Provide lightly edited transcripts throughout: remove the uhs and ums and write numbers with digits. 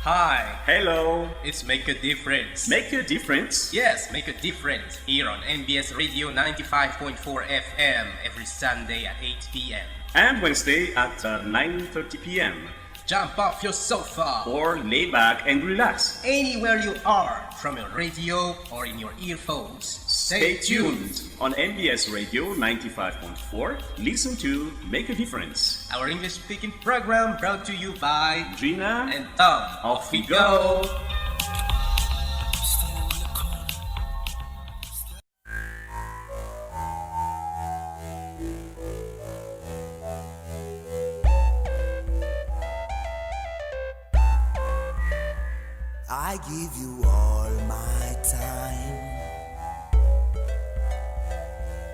Hi, Hello. it's Make a Difference. Make a difference. Yes, Make a Difference here on NBS Radio 95.4 FM every Sunday at 8 p.m. And Wednesday at 9:30 p.m. Jump off your sofa Or lay back and relax. anywhere you are from your radio or in your earphones. Stay tuned. On NBS Radio 95.4. Listen to Make a Difference. Our English speaking program brought to you by Gina and Tom. off we go. I give you all my time.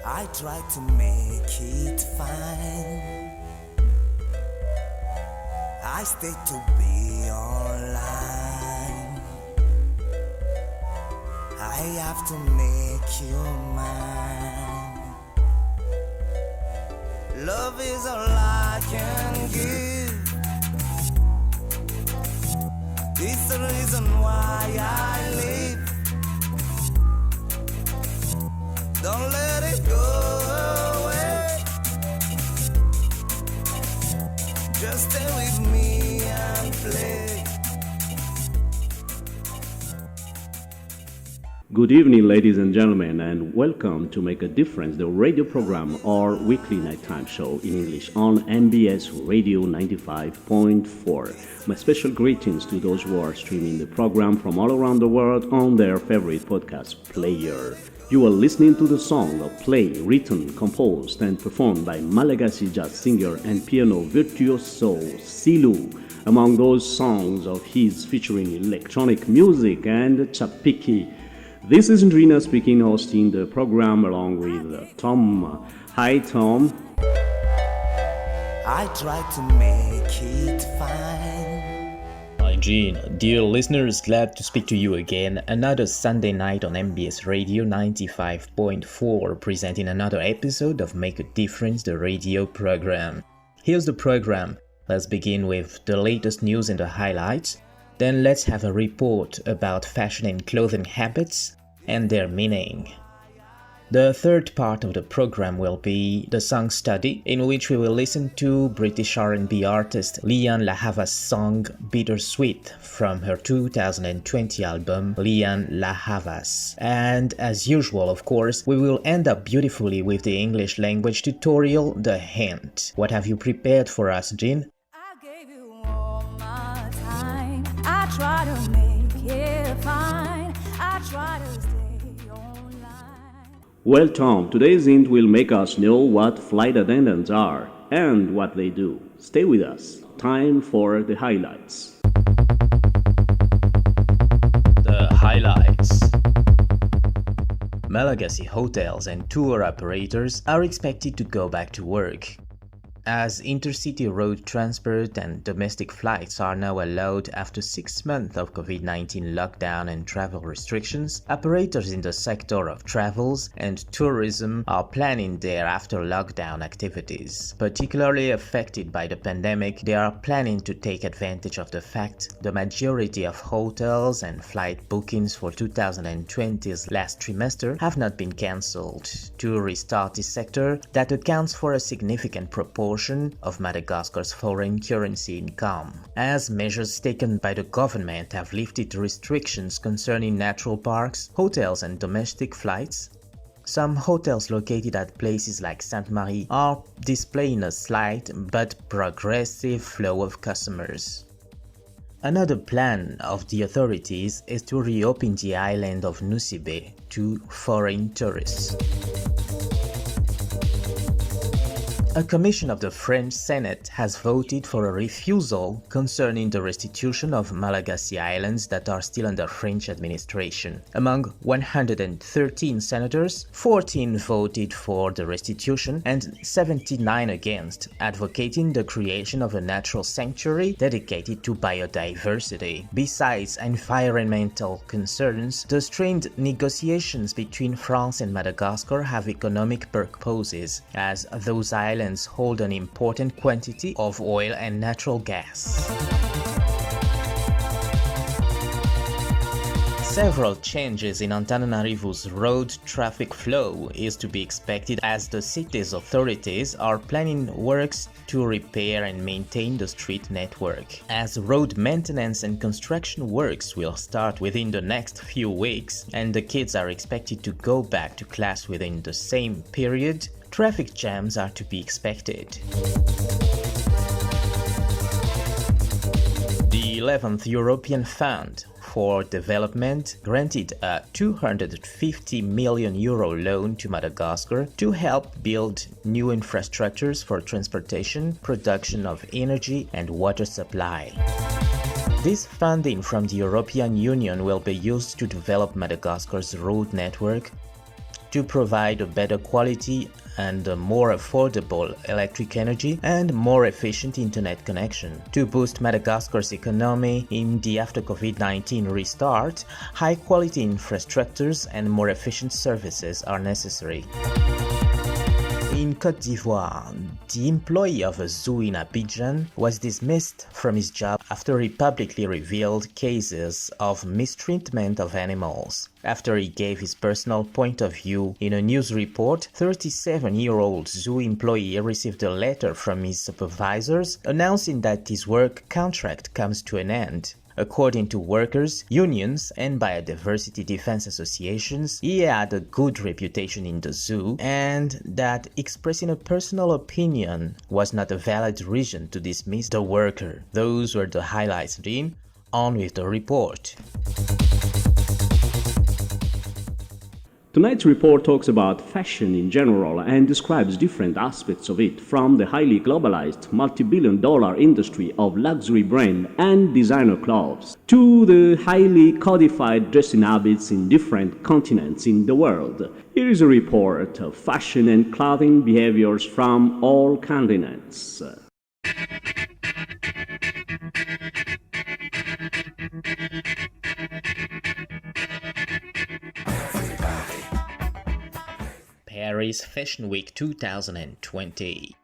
I try to make it fine. I stay to be online. I have to make you mine. Love is all I can give. It's the reason why I live. Don't let it go away. Just stay with me and play. Good evening, ladies and gentlemen, and welcome to Make a Difference, the radio program or weekly nighttime show in English on MBS Radio 95.4. My special greetings to those who are streaming the program from all around the world on their favorite podcast player. You are listening to the song of Play, written, composed, and performed by Malagasy jazz singer and piano virtuoso Silu. Among those songs of his featuring electronic music and chapiki. This is Ndrina speaking, hosting the program along with Tom. Hi, Tom. I try to make it fine. Hi Jean, dear listeners, glad to speak to you again. Another Sunday night on MBS Radio 95.4, presenting another episode of Make a Difference, the radio program. Here's the program. Let's begin with the latest news and the highlights. Then let's have a report about fashion and clothing habits and their meaning. The third part of the program will be the song study, in which we will listen to British R&B artist Lianne La Havas' song Bittersweet from her 2020 album Lianne La Havas. And as usual, of course, we will end up beautifully with the English language tutorial, The Hint. What have you prepared for us, Jean? I gave you all my time. I try to make it fine. I try to stay online. Well, Tom, today's hint will make us know what flight attendants are and what they do. Stay with us. Time for the highlights. The highlights. Malagasy hotels and tour operators are expected to go back to work. As intercity road transport and domestic flights are now allowed after 6 months of COVID-19 lockdown and travel restrictions, operators in the sector of travels and tourism are planning their after lockdown activities. Particularly affected by the pandemic, they are planning to take advantage of the fact the majority of hotels and flight bookings for 2020's last trimester have not been cancelled. To restart this sector that accounts for a significant proportion of Madagascar's foreign currency income. As measures taken by the government have lifted restrictions concerning natural parks, hotels and domestic flights, some hotels located at places like Sainte-Marie are displaying a slight but progressive flow of customers. Another plan of the authorities is to reopen the island of Nusibe to foreign tourists. A commission of the French Senate has voted for a refusal concerning the restitution of Malagasy islands that are still under French administration. Among 113 senators, 14 voted for the restitution and 79 against, advocating the creation of a natural sanctuary dedicated to biodiversity. Besides environmental concerns, the strained negotiations between France and Madagascar have economic purposes, as those islands hold an important quantity of oil and natural gas. Several changes in Antananarivo's road traffic flow is to be expected as the city's authorities are planning works to repair and maintain the street network. As road maintenance and construction works will start within the next few weeks and the kids are expected to go back to class within the same period, traffic jams are to be expected. The 11th European Fund for Development granted a €250 million loan to Madagascar to help build new infrastructures for transportation, production of energy and water supply. This funding from the European Union will be used to develop Madagascar's road network, to provide a better quality and a more affordable electric energy and more efficient internet connection. To boost Madagascar's economy in the after COVID-19 restart, high-quality infrastructures and more efficient services are necessary. In Côte d'Ivoire, the employee of a zoo in Abidjan was dismissed from his job after he publicly revealed cases of mistreatment of animals. After he gave his personal point of view in a news report, 37-year-old zoo employee received a letter from his supervisors announcing that his work contract comes to an end. According to workers, unions, and biodiversity defense associations, he had a good reputation in the zoo and that expressing a personal opinion was not a valid reason to dismiss the worker. Those were the highlights. Then, on with the report. Tonight's report talks about fashion in general and describes different aspects of it, from the highly globalized multi-billion-dollar industry of luxury brand and designer clothes to the highly codified dressing habits in different continents in the world. Here is a report of fashion and clothing behaviors from all continents. Paris Fashion Week 2020.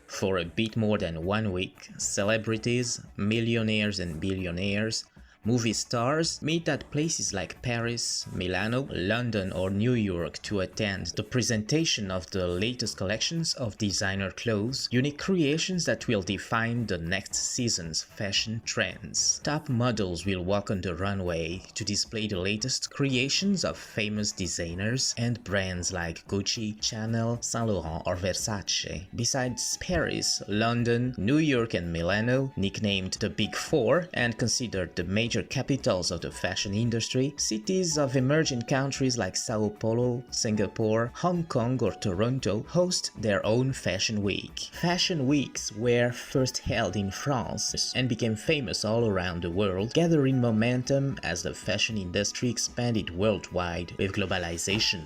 For a bit more than 1 week, celebrities, millionaires and billionaires, movie stars meet at places like Paris, Milano, London or New York to attend the presentation of the latest collections of designer clothes, unique creations that will define the next season's fashion trends. Top models will walk on the runway to display the latest creations of famous designers and brands like Gucci, Chanel, Saint Laurent or Versace. Besides Paris, London, New York and Milano, nicknamed the Big Four and considered the major capitals of the fashion industry, cities of emerging countries like Sao Paulo, Singapore, Hong Kong or Toronto host their own Fashion Week. Fashion Weeks were first held in France and became famous all around the world, gathering momentum as the fashion industry expanded worldwide with globalization.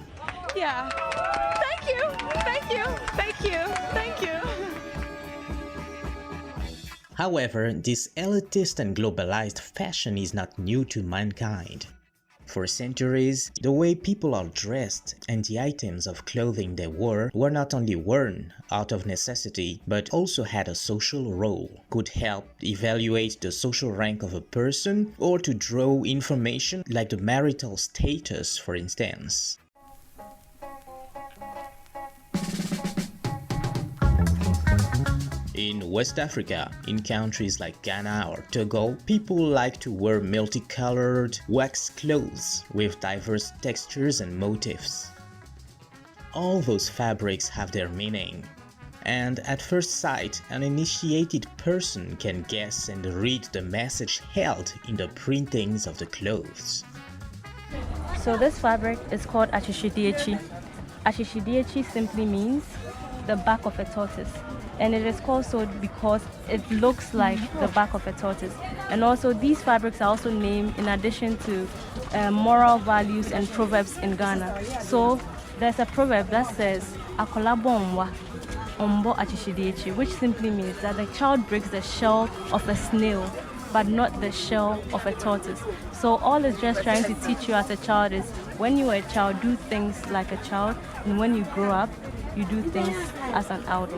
Yeah. Thank you. Thank you. Thank you. Thank you. However, this elitist and globalized fashion is not new to mankind. For centuries, the way people are dressed and the items of clothing they wore were not only worn out of necessity, but also had a social role, could help evaluate the social rank of a person or to draw information like the marital status, for instance. In West Africa, in countries like Ghana or Togo, people like to wear multicolored wax clothes with diverse textures and motifs. All those fabrics have their meaning, and at first sight, an initiated person can guess and read the message held in the printings of the clothes. So this fabric is called achishidiechi. Achishidiechi simply means the back of a tortoise. And it is called so because it looks like the back of a tortoise. And also these fabrics are also named in addition to moral values and proverbs in Ghana. So there's a proverb that says, "Akolabonwa ombo achishidiechi," which simply means that the child breaks the shell of a snail, but not the shell of a tortoise. So all it's just trying to teach you as a child is when you are a child, do things like a child, and when you grow up, you do things as an adult.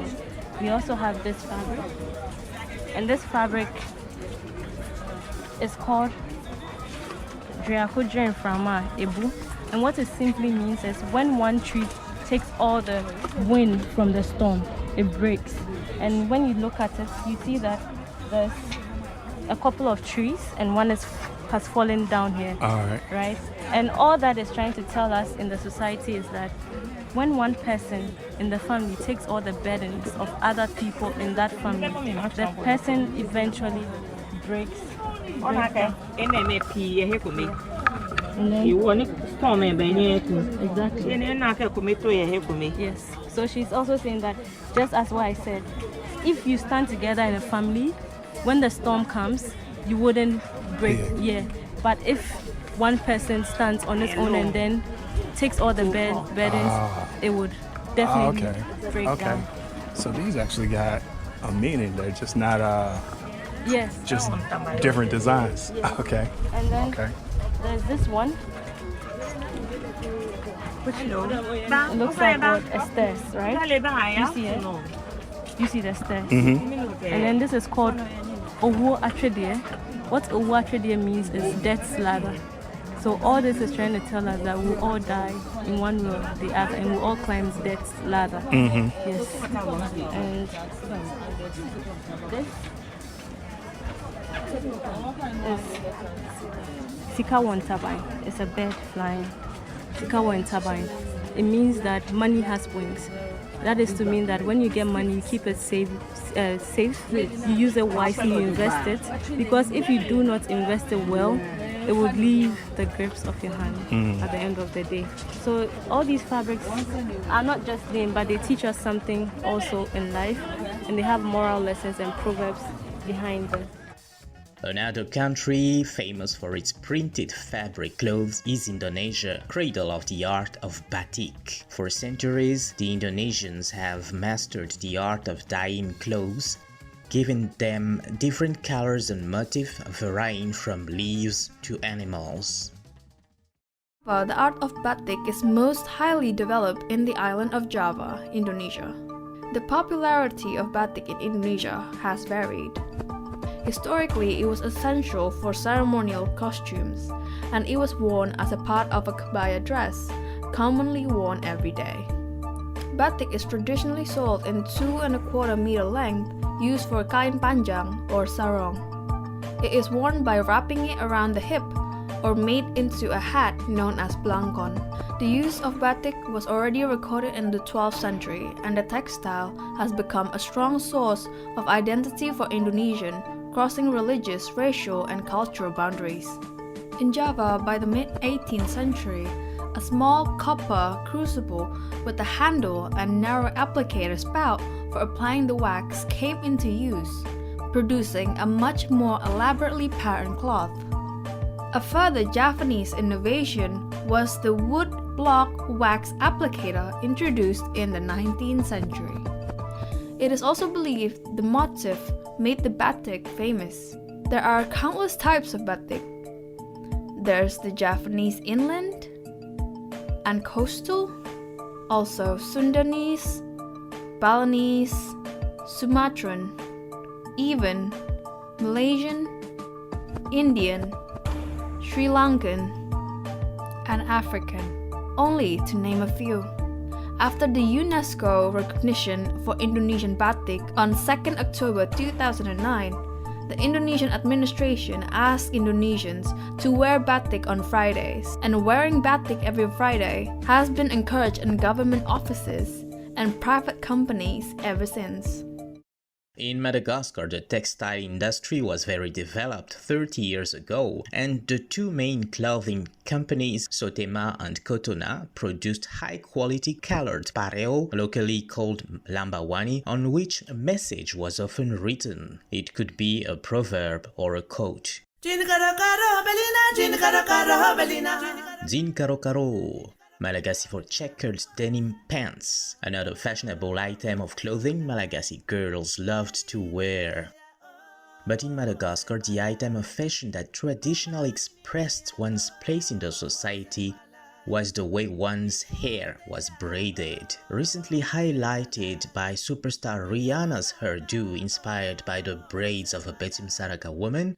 We also have this fabric, and this fabric is called Driakudre Frama Ebu. And what it simply means is when one tree takes all the wind from the storm, it breaks. And when you look at it, you see that there's a couple of trees and one has fallen down here. All right. Right? And all that is trying to tell us in the society is that when one person in the family takes all the burdens of other people in that family, the person eventually breaks down. Exactly. Yes. So she's also saying that, just as what I said, if you stand together in a family, when the storm comes, you wouldn't break. Yeah. But if one person stands on its own and then takes all the burdens, it would definitely break down. So these actually got a meaning. They're just not yes, just different designs. Yes. Okay. And then there's this one, which looks like a stairs, right? You see it? You see the stairs. And then this is called Owo Atredie. What Owo Atredie means is death's ladder. So all this is trying to tell us that we'll all die in one way or the other, and we'll all climb death's ladder. Yes. And this is Sikawan Tabine. It's a bird flying. Sikawan Tabine. It means that money has wings. That is to mean that when you get money, you keep it safe. You use it wisely, you invest it. Because if you do not invest it well, it would leave the grips of your hand at the end of the day. So all these fabrics are not just named, but they teach us something also in life, and they have moral lessons and proverbs behind them. Another country famous for its printed fabric clothes is Indonesia, cradle of the art of batik. For centuries, the Indonesians have mastered the art of dyeing clothes, giving them different colors and motifs varying from leaves to animals. The art of batik is most highly developed in the island of Java, Indonesia. The popularity of batik in Indonesia has varied. Historically, it was essential for ceremonial costumes, and it was worn as a part of a kebaya dress, commonly worn every day. Batik is traditionally sold in 2¼ meter length, used for kain panjang or sarong. It is worn by wrapping it around the hip or made into a hat known as blangkon. The use of batik was already recorded in the 12th century, and the textile has become a strong source of identity for Indonesian, crossing religious, racial, and cultural boundaries. In Java, by the mid-18th century, a small copper crucible with a handle and narrow applicator spout for applying the wax came into use, producing a much more elaborately patterned cloth. A further Japanese innovation was the wood block wax applicator introduced in the 19th century. It is also believed the motif made the batik famous. There are countless types of batik. There's the Japanese inland and coastal, also Sundanese, Balinese, Sumatran, even Malaysian, Indian, Sri Lankan, and African, only to name a few. After the UNESCO recognition for Indonesian batik on 2nd October 2009, the Indonesian administration asked Indonesians to wear batik on Fridays, and wearing batik every Friday has been encouraged in government offices and private companies ever since. In Madagascar, the textile industry was very developed 30 years ago, and the two main clothing companies, Sotema and Kotona, produced high-quality colored pareo, locally called lambawani, on which a message was often written. It could be a proverb or a quote. Zin karo karo. Malagasy for checkered denim pants, another fashionable item of clothing Malagasy girls loved to wear. But in Madagascar, the item of fashion that traditionally expressed one's place in the society was the way one's hair was braided, recently highlighted by superstar Rihanna's hairdo inspired by the braids of a Betim Saraka woman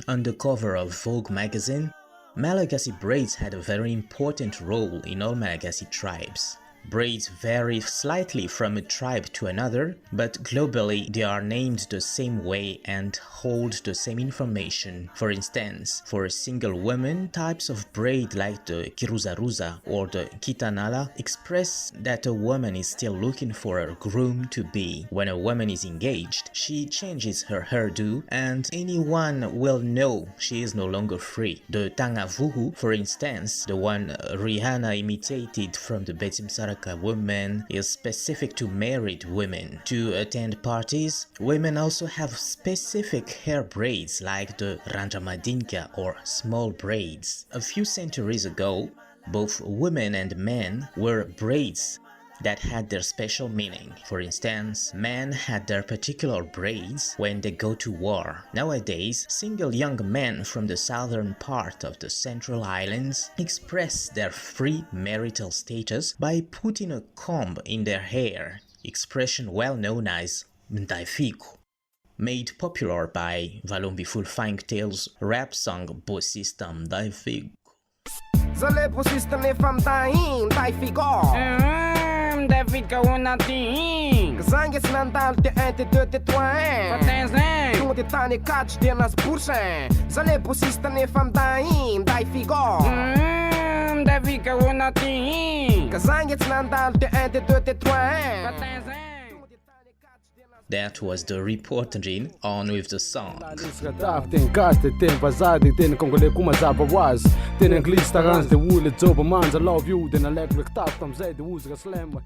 on the cover of Vogue magazine. Malagasy braids had a very important role in all Malagasy tribes. Braids vary slightly from a tribe to another, but globally they are named the same way and hold the same information. For instance, for a single woman, types of braid like the kiruzaruza or the kitanala express that a woman is still looking for a groom-to-be. When a woman is engaged, she changes her hairdo and anyone will know she is no longer free. The tangavuhu, for instance, the one Rihanna imitated from the Betimsara women, is specific to married women. To attend parties, women also have specific hair braids like the ranjamadinka or small braids. A few centuries ago, both women and men wore braids that had their special meaning. For instance, men had their particular braids when they go to war. Nowadays, single young men from the southern part of the Central Islands express their free marital status by putting a comb in their hair, expression well known as mdaifiku. Made popular by Valombi Fulfang Tales rap song Bossista Mdaifiku. Deve ficar o natinho Kazangue se nandal te ente de te toin Patenzen Tungo te tane catch de nas bursen Zale posista ne fam daim Dai figo Deve ficar o natinho Kazangue se nandal te ente de te toin Patenzen. That was the reporting on with the song. Tem casta, tem vazado, tem congolês com mais abawas. Tem inglês, tarans de wool, job mans, I love you, then electric tap, tam zay de wool, slam.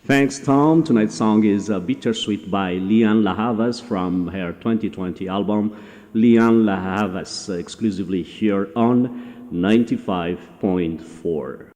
Thanks, Tom. Tonight's song is Bittersweet by Lian Lahavas from her 2020 album, Lian Lahavas, exclusively here on 95.4.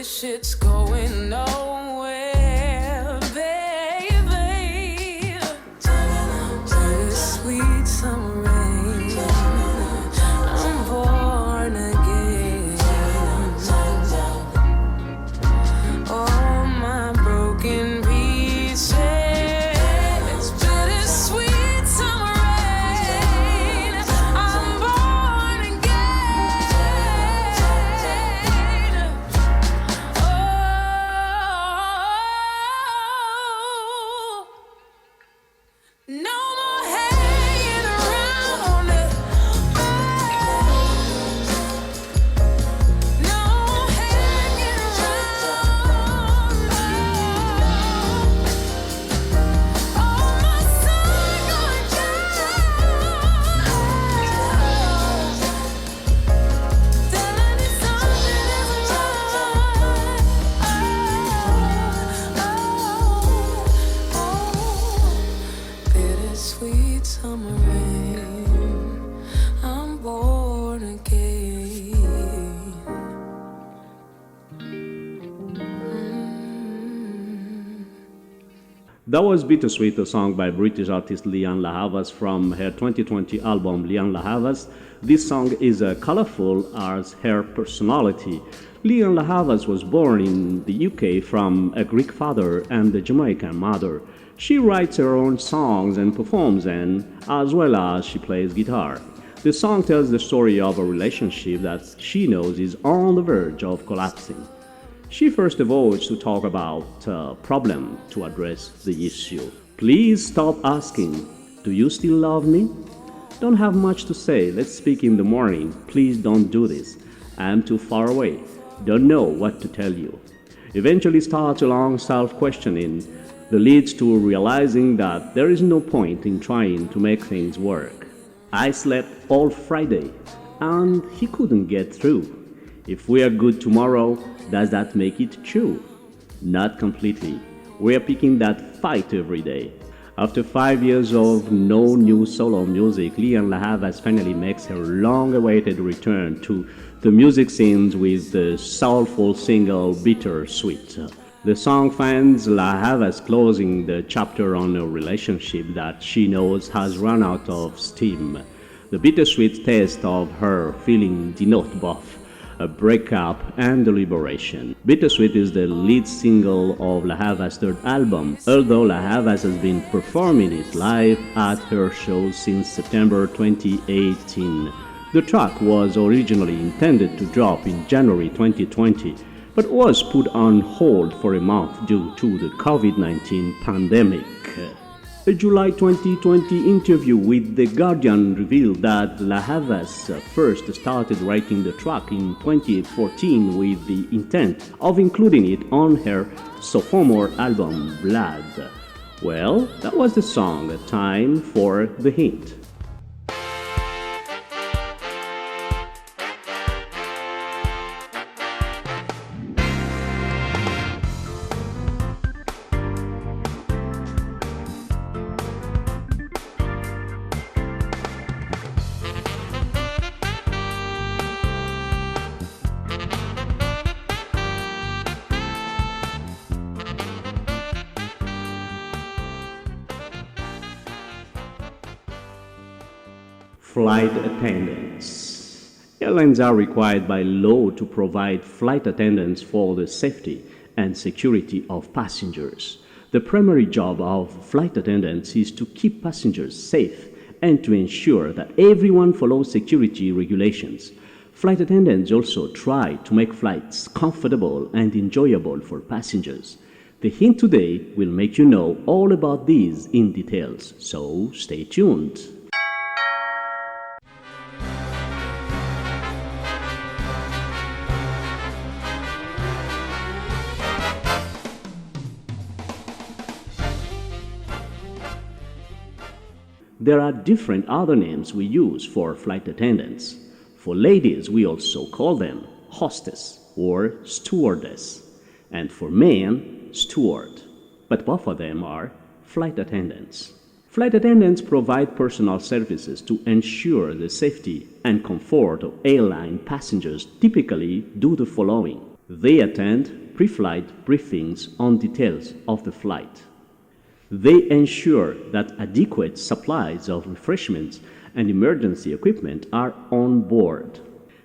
Shit's going nowhere, baby. This sweet summer rain, I'm born again. All my broken pieces, bittersweet summer rain, I'm born again. That was Bittersweet, a song by British artist Lianne La Havas from her 2020 album Lianne La Havas. This song is colorful as her personality. Lianne La Havas was born in the UK from a Greek father and a Jamaican mother. She writes her own songs and performs them, as well as she plays guitar. The song tells the story of a relationship that she knows is on the verge of collapsing. She first avoids to talk about a problem to address the issue. Please stop asking, do you still love me? Don't have much to say, let's speak in the morning. Please don't do this. I'm too far away. Don't know what to tell you. Eventually starts a long self-questioning that leads to realizing that there is no point in trying to make things work. I slept all Friday and he couldn't get through. If we are good tomorrow, does that make it true? Not completely. We are picking that fight every day. After 5 years of no new solo music, Lianne La Havas finally makes her long-awaited return to the music scenes with the soulful single Bittersweet. The song finds La Havas closing the chapter on a relationship that she knows has run out of steam. The bittersweet taste of her feeling denotes both a breakup and a liberation. Bittersweet is the lead single of La Havas' third album, although La Havas has been performing it live at her shows since September 2018. The track was originally intended to drop in January 2020, but was put on hold for a month due to the COVID-19 pandemic. A July 2020 interview with The Guardian revealed that La Havas first started writing the track in 2014 with the intent of including it on her sophomore album, Blood. Well, that was the song. Time for the hint. Flight attendants. Airlines are required by law to provide flight attendants for the safety and security of passengers. The primary job of flight attendants is to keep passengers safe and to ensure that everyone follows security regulations. Flight attendants also try to make flights comfortable and enjoyable for passengers. The hint today will make you know all about these in details, so stay tuned. There are different other names we use for flight attendants. For ladies, we also call them hostess or stewardess, and for men, steward. But both of them are flight attendants. Flight attendants provide personal services to ensure the safety and comfort of airline passengers. Typically do the following. They attend pre-flight briefings on details of the flight. They ensure that adequate supplies of refreshments and emergency equipment are on board.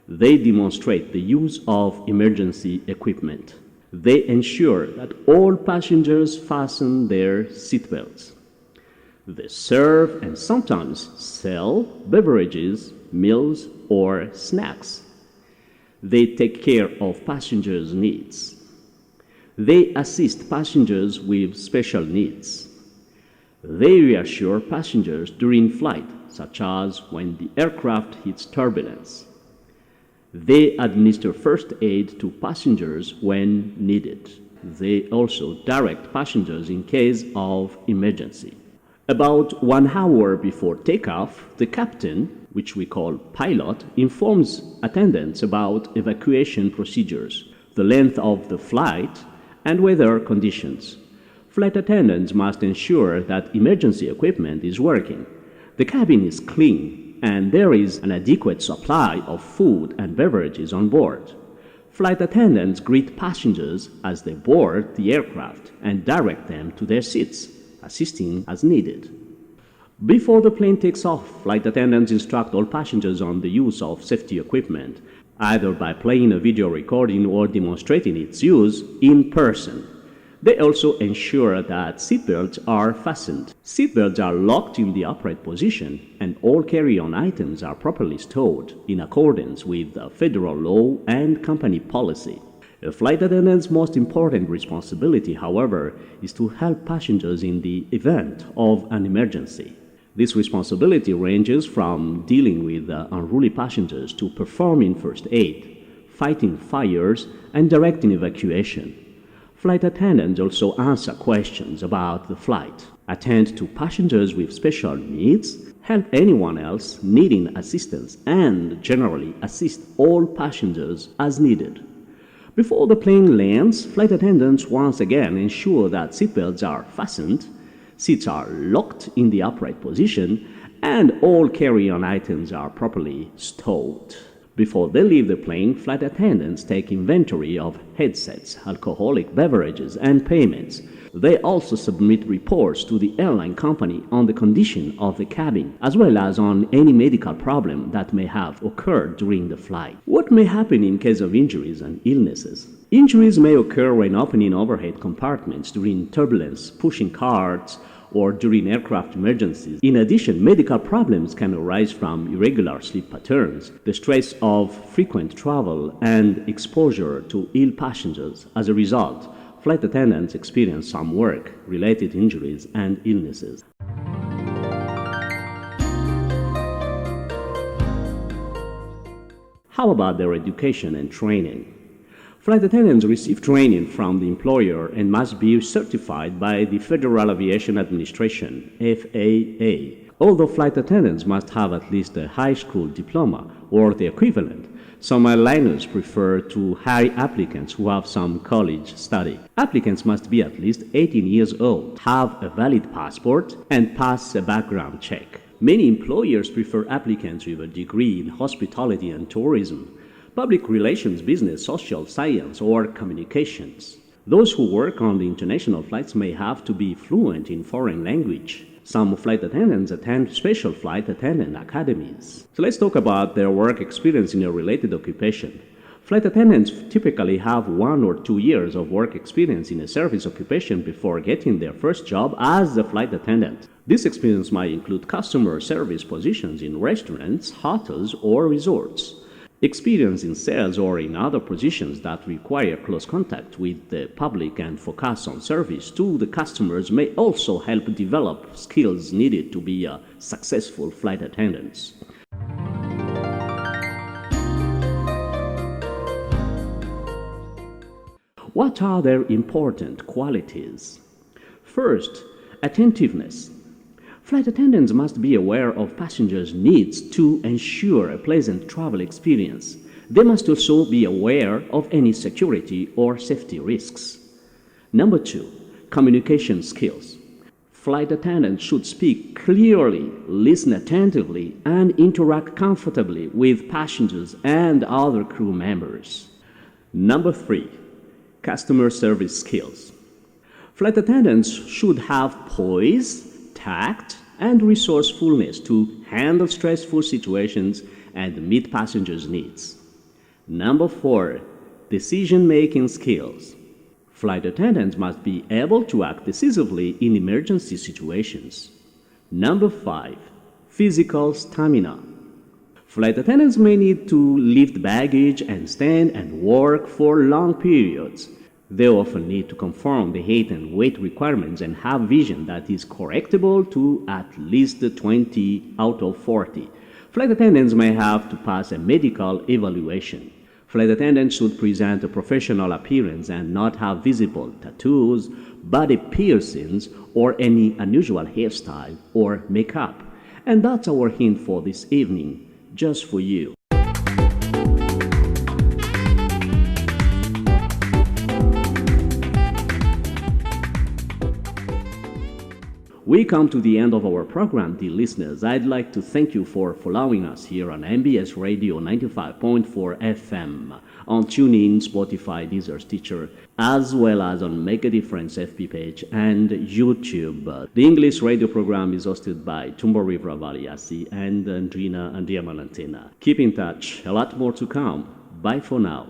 They demonstrate the use of emergency equipment. They ensure that all passengers fasten their seatbelts. They serve and sometimes sell beverages, meals, or snacks. They take care of passengers' needs. They assist passengers with special needs. They reassure passengers during flight, such as when the aircraft hits turbulence. They administer first aid to passengers when needed. They also direct passengers in case of emergency. About 1 hour before takeoff, the captain, which we call pilot, informs attendants about evacuation procedures, the length of the flight, and weather conditions. Flight attendants must ensure that emergency equipment is working, the cabin is clean, and there is an adequate supply of food and beverages on board. Flight attendants greet passengers as they board the aircraft and direct them to their seats. assisting as needed. Before the plane takes off, flight attendants instruct all passengers on the use of safety equipment, either by playing a video recording or demonstrating its use in person. They also ensure that seatbelts are fastened. Seatbelts are locked in the upright position, and all carry-on items are properly stored in accordance with the federal law and company policy. A flight attendant's most important responsibility, however, is to help passengers in the event of an emergency. This responsibility ranges from dealing with unruly passengers to performing first aid, fighting fires, and directing evacuation. Flight attendants also answer questions about the flight, attend to passengers with special needs, help anyone else needing assistance, and generally assist all passengers as needed. Before the plane lands, flight attendants once again ensure that seatbelts are fastened, seats are locked in the upright position, and all carry-on items are properly stowed. Before they leave the plane, flight attendants take inventory of headsets, alcoholic beverages, and payments. They also submit reports to the airline company on the condition of the cabin, as well as on any medical problem that may have occurred during the flight. What may happen in case of injuries and illnesses? Injuries may occur when opening overhead compartments during turbulence, pushing carts, or during aircraft emergencies. In addition, medical problems can arise from irregular sleep patterns, the stress of frequent travel, and exposure to ill passengers. As a result, flight attendants experience some work-related injuries and illnesses. How about their education and training? Flight attendants receive training from the employer and must be certified by the Federal Aviation Administration, FAA. Although flight attendants must have at least a high school diploma or the equivalent, some airliners prefer to hire applicants who have some college study. Applicants must be at least 18 years old, have a valid passport, and pass a background check. Many employers prefer applicants with a degree in hospitality and tourism, public relations, business, social science, or communications. Those who work on the international flights may have to be fluent in foreign language. Some flight attendants attend special flight attendant academies. So let's talk about their work experience in a related occupation. Flight attendants typically have 1 or 2 years of work experience in a service occupation before getting their first job as a flight attendant. This experience might include customer service positions in restaurants, hotels, or resorts. Experience in sales or in other positions that require close contact with the public and focus on service to the customers may also help develop skills needed to be a successful flight attendant. What are their important qualities? First, attentiveness. Flight attendants must be aware of passengers' needs to ensure a pleasant travel experience. They must also be aware of any security or safety risks. Number 2, communication skills. Flight attendants should speak clearly, listen attentively, and interact comfortably with passengers and other crew members. Number 3, customer service skills. Flight attendants should have poise, tact, and resourcefulness to handle stressful situations and meet passengers' needs. Number 4, decision-making skills. Flight attendants must be able to act decisively in emergency situations. Number 5, physical stamina. Flight attendants may need to lift baggage and stand and work for long periods. They often need to conform the height and weight requirements and have vision that is correctable to at least 20 out of 40. Flight attendants may have to pass a medical evaluation. Flight attendants should present a professional appearance and not have visible tattoos, body piercings, or any unusual hairstyle or makeup. And that's our hint for this evening, just for you. We come to the end of our program, dear listeners. I'd like to thank you for following us here on MBS Radio 95.4 FM, on TuneIn, Spotify, Deezer, Stitcher, as well as on Make a Difference FB page and YouTube. The English radio program is hosted by Tumbo River Valiasi and Andrea Malantina. Keep in touch, a lot more to come. Bye for now.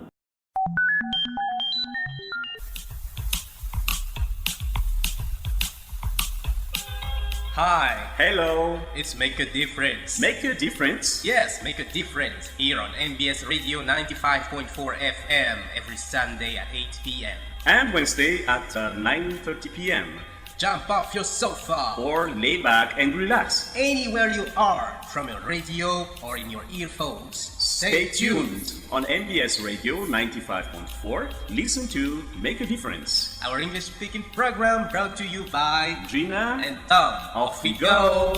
Hi. Hello. It's Make a Difference. Make a difference? Yes, Make a Difference here on MBS Radio 95.4 FM every Sunday at 8 p.m. And Wednesday at 9:30 p.m. Jump off your sofa or lay back and relax. Anywhere you are, from your radio or in your earphones. Stay tuned on MBS Radio 95.4. Listen to Make a Difference. Our English speaking program brought to you by Gina and Tom. Off we go.